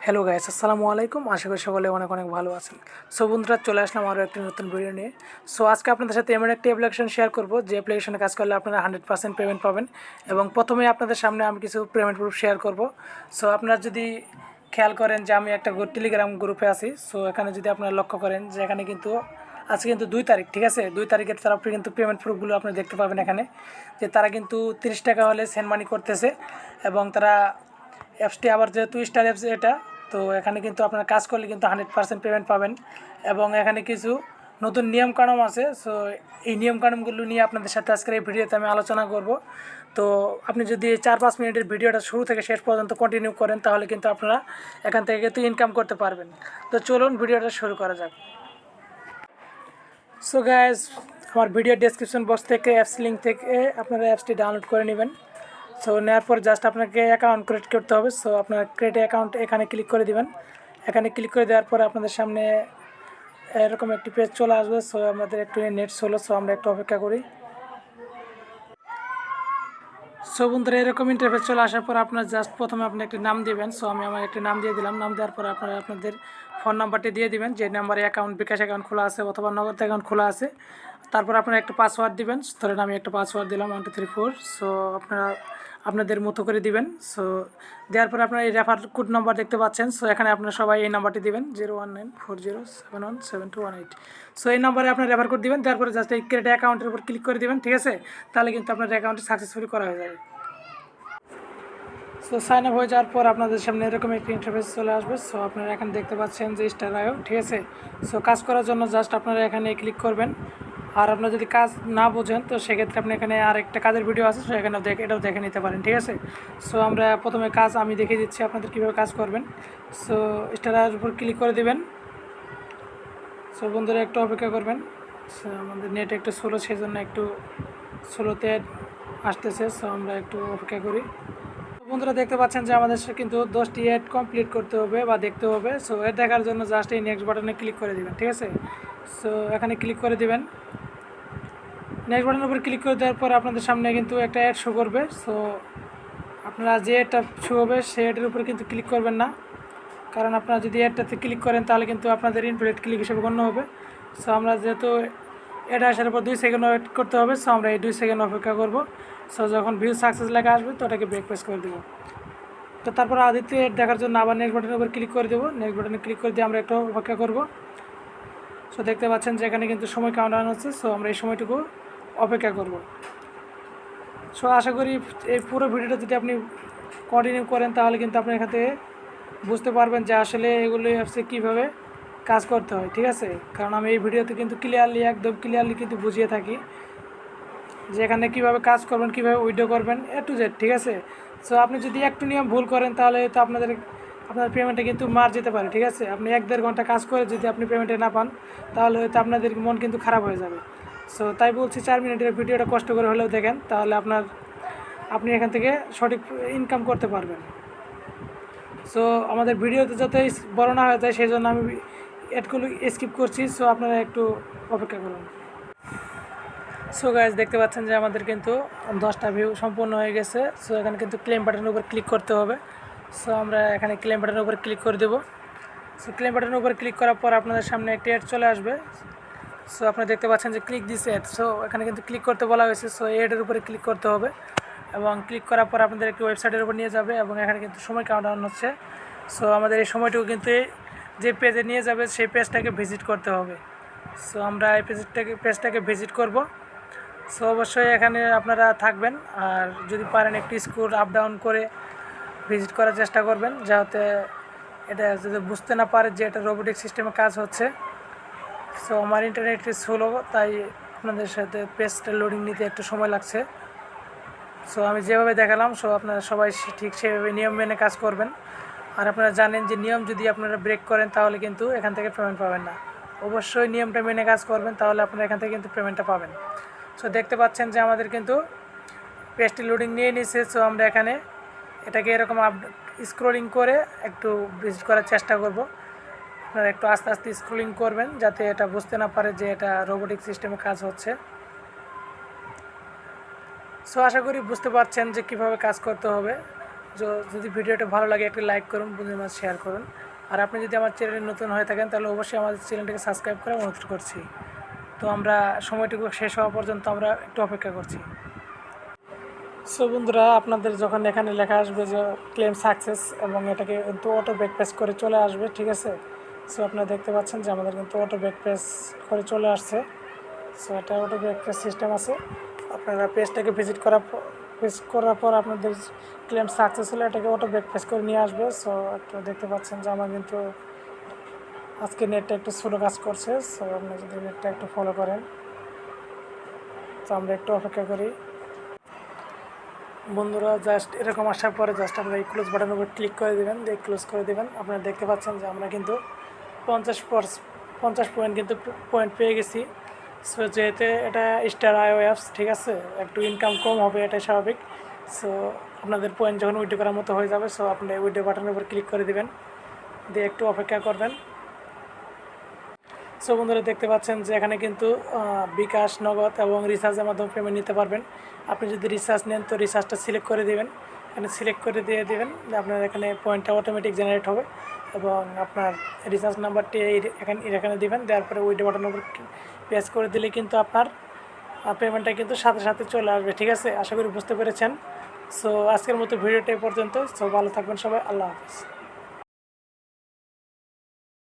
Hello guys, আসসালামু আলাইকুম। আশা করি সকলে অনেক অনেক ভালো আছেন। সো বন্ধুরা, চলে আসলাম আরও একটি নতুন ভিডিও নিয়ে। সো আজকে আপনাদের সাথে এমন একটি অ্যাপ্লিকেশন শেয়ার করব যে অ্যাপ্লিকেশনে কাজ করলে আপনারা 100% পেমেন্ট পাবেন। এবং প্রথমেই আপনাদের সামনে আমি কিছু পেমেন্ট প্রুফ শেয়ার করব। সো আপনারা যদি খেয়াল করেন যে আমি একটা টেলিগ্রাম গ্রুপে আছি। সো এখানে যদি আপনারা লক্ষ্য করেন যে এখানে কিন্তু আজকে কিন্তু 2 তারিখ, ঠিক আছে? 2 তারিখের তরফে কিন্তু পেমেন্ট প্রুফগুলো আপনি দেখতে পাবেন এখানে, যে তারা কিন্তু 30 টাকা হলে সেন্ড মানি করতেছে। এবং তারা অ্যাপসটি আবার যেহেতু স্টার অ্যাপস এটা, তো এখানে কিন্তু আপনার কাজ করলে কিন্তু 100% পেমেন্ট পাবেন। এবং এখানে কিছু নতুন নিয়মকানুন আছে। সো এই নিয়মকানুনগুলো নিয়ে আপনাদের সাথে আজকের এই ভিডিওতে আমি আলোচনা করব। তো আপনি যদি 4-5 মিনিটের ভিডিওটা শুরু থেকে শেষ পর্যন্ত কন্টিনিউ করেন তাহলে কিন্তু আপনারা এখান থেকে কিন্তু ইনকাম করতে পারবেন। তো চলুন ভিডিওটা শুরু করা যাক। সো গাইজ, আমার ভিডিও ডেসক্রিপশন বক্স থেকে অ্যাপস লিঙ্ক থেকে আপনারা অ্যাপসটি ডাউনলোড করে নেবেন। সো নেওয়ার পর জাস্ট আপনাকে অ্যাকাউন্ট ক্রিয়েট করতে হবে। সো আপনার ক্রিয়েট অ্যাকাউন্ট এখানে ক্লিক করে দিবেন। এখানে ক্লিক করে দেওয়ার পর আপনাদের সামনে এরকম একটি পেজ চলে আসবে। সো আমাদের একটু নেট স্লো, সো আমরা একটু অপেক্ষা করি। সো বন্ধুরা, এরকম ইন্টারফেস চলে আসার পর আপনার জাস্ট প্রথমে আপনি একটি নাম দিবেন। সো আমি আমার একটি নাম দিয়ে দিলাম। নাম দেওয়ার পর আপনারা আপনাদের ফোন নাম্বারটি দিয়ে দিবেন, যে নাম্বারে অ্যাকাউন্ট বিকাশ অ্যাকাউন্ট খোলা আছে অথবা নগদ অ্যাকাউন্ট খোলা আছে। তারপর আপনারা একটা পাসওয়ার্ড দিবেন। ধরেন আমি একটা পাসওয়ার্ড দিলাম 1 2 3 4। সো আপনারা আপনাদের মতো করে দিবেন। সো দেওয়ার পর আপনারা এই রেফার কোড নাম্বার দেখতে পাচ্ছেন। সো এখানে আপনারা সবাই এই নাম্বারটি দিবেন, 01940711721। সো এই নাম্বারে আপনারা রেফার কোড দিবেন। দেওয়ার পরে জাস্ট এই ক্রিয়েট অ্যাকাউন্টের উপর ক্লিক করে দিবেন, ঠিক আছে? তাহলে কিন্তু আপনার অ্যাকাউন্টটি সাকসেসফুলি করা হয়ে যাবে। সো সাইন আপ হয়ে যাওয়ার পর আপনাদের সামনে এরকম একটি ইন্টারফেস চলে আসবে। সো আপনারা এখানে দেখতে পাচ্ছেন যে স্টার আয়ো, ঠিক আছে? সো কাজ করার জন্য জাস্ট আপনারা এখানে ক্লিক করবেন। আর আপনারা যদি কাজ না বোঝেন তো সেক্ষেত্রে আপনি এখানে আর একটা কাজের ভিডিও আছে, সো এখানেও এটাও দেখে নিতে পারেন, ঠিক আছে? সো আমরা প্রথমে কাজ আমি দেখিয়ে দিচ্ছি আপনাদের কীভাবে কাজ করবেন। সো স্টারের উপর ক্লিক করে দিবেন। সো বন্ধুরা, একটু অপেক্ষা করবেন। সো আমাদের নেট একটু স্লো, সেই জন্য একটু স্লোতে আসতেছে। সো আমরা একটু অপেক্ষা করি। বন্ধুরা, দেখতে পাচ্ছেন যে আমাদের কিন্তু 10টি অ্যাড কমপ্লিট করতে হবে বা দেখতে হবে। সো এর দেখার জন্য জাস্ট এই নেক্সট বাটনে ক্লিক করে দিবেন, ঠিক আছে? সো এখানে ক্লিক করে দিবেন। নেক্সট বাটনের উপর ক্লিক করে দেওয়ার পর আপনাদের সামনে কিন্তু একটা অ্যাড শো করবে। সো আপনারা যে অ্যাডটা শো হবে সেই অ্যাডের উপরে কিন্তু ক্লিক করবেন না, কারণ আপনারা যদি অ্যাডটাতে ক্লিক করেন তাহলে কিন্তু আপনাদের ইনভ্যালিড ক্লিক হিসেবে গণ্য হবে। সো আমরা যেহেতু অ্যাড আসার পর 2 সেকেন্ড ওয়েট করতে হবে, সো আমরা এই 2 সেকেন্ড অপেক্ষা করব। সো যখন ভিউ সাকসেস লেখা আসবে তো ওটাকে ব্যাক প্রেস করে দেবো। তো তারপর আদিত্য অ্যাড দেখার জন্য আবার নেক্সট বাটনের উপর ক্লিক করে দেবো। নেক্সট বাটনে ক্লিক করে দিয়ে আমরা একটু অপেক্ষা করব। সো দেখতে পাচ্ছেন যে এখানে কিন্তু সময় কাউন্ট ডাউন হচ্ছে। সো আমরা এই সময়টুকু অপেক্ষা করব। সো আশা করি এই পুরো ভিডিওটা যদি আপনি কন্টিনিউ করেন তাহলে কিন্তু আপনি এখান থেকে বুঝতে পারবেন যে আসলে এগুলো অ্যাপসে কীভাবে কাজ করতে হয়, ঠিক আছে? কারণ আমি এই ভিডিওতে কিন্তু একদম ক্লিয়ারলি কিন্তু বুঝিয়ে থাকি যে এখানে কীভাবে কাজ করবেন, কীভাবে উইথড্র করবেন, A to Z, ঠিক আছে? সো আপনি যদি একটু নিয়ম ভুল করেন তাহলে তো আপনার পেমেন্টে কিন্তু মার যেতে পারে, ঠিক আছে? আপনি 1-1.5 ঘন্টা কাজ করে যদি আপনি পেমেন্টে না পান তাহলে হয়তো আপনাদের মন কিন্তু খারাপ হয়ে যাবে। সো তাই বলছি 4 মিনিটের ভিডিওটা কষ্ট করে হলেও দেখেন, তাহলে আপনি এখান থেকে সঠিক ইনকাম করতে পারবেন। সো আমাদের ভিডিওতে যাতে বড় না হয়ে যায় সেই জন্য আমি অ্যাডগুলো স্কিপ করছি। সো আপনারা একটু অপেক্ষা করুন। সো গাইজ, দেখতে পাচ্ছেন যে আমাদের কিন্তু 10টা ভিউ সম্পূর্ণ হয়ে গেছে। সো এখানে কিন্তু ক্লেম বাটনের উপর ক্লিক করতে হবে। সো আমরা এখানে ক্লেম বাটনের উপর ক্লিক করে দেবো। সো ক্লেম বাটনের উপর ক্লিক করার পর আপনাদের সামনে একটি অ্যাড চলে আসবে। সো আপনারা দেখতে পাচ্ছেন যে ক্লিক দিস অ্যাড। সো এখানে কিন্তু ক্লিক করতে বলা হয়েছে। সো অ্যাডের উপরে ক্লিক করতে হবে এবং ক্লিক করার পর আপনাদের একটি ওয়েবসাইটের উপর নিয়ে যাবে এবং এখানে কিন্তু সময় কাউন্ট ডাউন হচ্ছে। সো আমাদের এই সময়টুকু কিন্তু যে পেজে নিয়ে যাবে সেই পেজটাকে ভিজিট করতে হবে। সো আমরা এই পেজটাকে ভিজিট করব। সো অবশ্যই এখানে আপনারা থাকবেন, আর যদি পারেন একটু স্ক্রল আপ ডাউন করে ভিজিট করার চেষ্টা করবেন, যাতে এটা যদি বুঝতে না পারে যে এটা রোবোটিক সিস্টেমে কাজ হচ্ছে। সো আমার ইন্টারনেট স্লো, তাই আপনাদের সাথে পেজটা লোডিং নিতে একটু সময় লাগছে। সো আমি যেভাবে দেখালাম, সো আপনারা সবাই ঠিক সেভাবে নিয়ম মেনে কাজ করবেন। আর আপনারা জানেন যে নিয়ম যদি আপনারা ব্রেক করেন তাহলে কিন্তু এখান থেকে পেমেন্ট পাবেন না। অবশ্যই নিয়মটা মেনে কাজ করবেন, তাহলে আপনারা এখান থেকে কিন্তু পেমেন্টটা পাবেন। সো দেখতে পাচ্ছেন যে আমাদের কিন্তু পেজটি লোডিং নিয়ে নিয়েছে। সো আমরা এখানে এটাকে এরকম স্ক্রলিং করে একটু ভিজিট করার চেষ্টা করব। আপনারা একটু আস্তে আস্তে স্ক্রলিং করবেন যাতে এটা বুঝতে না পারে যে এটা রোবোটিক সিস্টেমে কাজ হচ্ছে। সো আশা করি বুঝতে পারছেন যে কীভাবে কাজ করতে হবে। যদি ভিডিওটা ভালো লাগে একটা লাইক করুন, বন্ধুদের মাঝে শেয়ার করুন। আর আপনি যদি আমার চ্যানেলে নতুন হয়ে থাকেন তাহলে অবশ্যই আমাদের চ্যানেলটাকে সাবস্ক্রাইব করে অনুরোধ করছি। তো আমরা সময়টুকু শেষ হওয়া পর্যন্ত আমরা একটু অপেক্ষা করছি। সো বন্ধুরা, আপনাদের যখন এখানে লেখা আসবে যে ক্লেম সাকসেস এবং এটাকে কিন্তু অটো ব্যাক পেজ করে চলে আসবে, ঠিক আছে। সো আপনারা দেখতে পাচ্ছেন যে আমাদের কিন্তু অটো ব্যাক পেজ করে চলে আসছে। সো এটা অটো ব্যাক পেজ সিস্টেম আছে। আপনারা পেজটাকে ভিজিট করার পর আপনাদের ক্লেম সাকসেস হলে এটাকে অটো ব্যাক পেজ করে নিয়ে আসবে। সো একটু দেখতে পাচ্ছেন যে আমার কিন্তু আজকে নেটটা একটু স্লো কাজ করছে। সো আপনি যদি নেটটা একটু ফলো করেন, তো আমরা একটু অপেক্ষা করি। বন্ধুরা, জাস্ট এরকম আসার পরে জাস্ট আপনারা এই ক্লোজ বাটনের উপর ক্লিক করে দেবেন, দিয়ে ক্লোজ করে দেবেন। আপনারা দেখতে পাচ্ছেন যে আমরা কিন্তু 50 পয়েন্ট কিন্তু পয়েন্ট পেয়ে গেছি। সো যেহেতু এটা স্টার আইও অ্যাপস, ঠিক আছে, একটু ইনকাম কম হবে, এটাই স্বাভাবিক। সো আপনাদের পয়েন্ট যখন উইথড্র করার মতো হয়ে যাবে, সো আপনি উইথড্র বাটনের উপর ক্লিক করে দেবেন, দিয়ে একটু অপেক্ষা করবেন। সো বন্ধুরা, দেখতে পাচ্ছেন যে এখানে কিন্তু বিকাশ, নগদ এবং রিচার্জের মাধ্যমে পেমেন্ট নিতে পারবেন। আপনি যদি রিচার্জ নেন তো রিচার্জটা সিলেক্ট করে দেবেন, এখানে সিলেক্ট করে দিয়ে দেবেন। আপনার এখানে পয়েন্টটা অটোমেটিক জেনারেট হবে এবং আপনার রিচার্জ নাম্বারটি এখানে দেবেন। দেওয়ার পরে উইথড্র বাটনের উপর প্রেস করে দিলে কিন্তু আপনার পেমেন্টটা কিন্তু সাথে সাথে চলে আসবে, ঠিক আছে। আশা করি বুঝতে পেরেছেন। সো আজকের মতো ভিডিওটা এই পর্যন্ত। সো ভালো থাকবেন সবাই, আল্লাহ হাফিজ।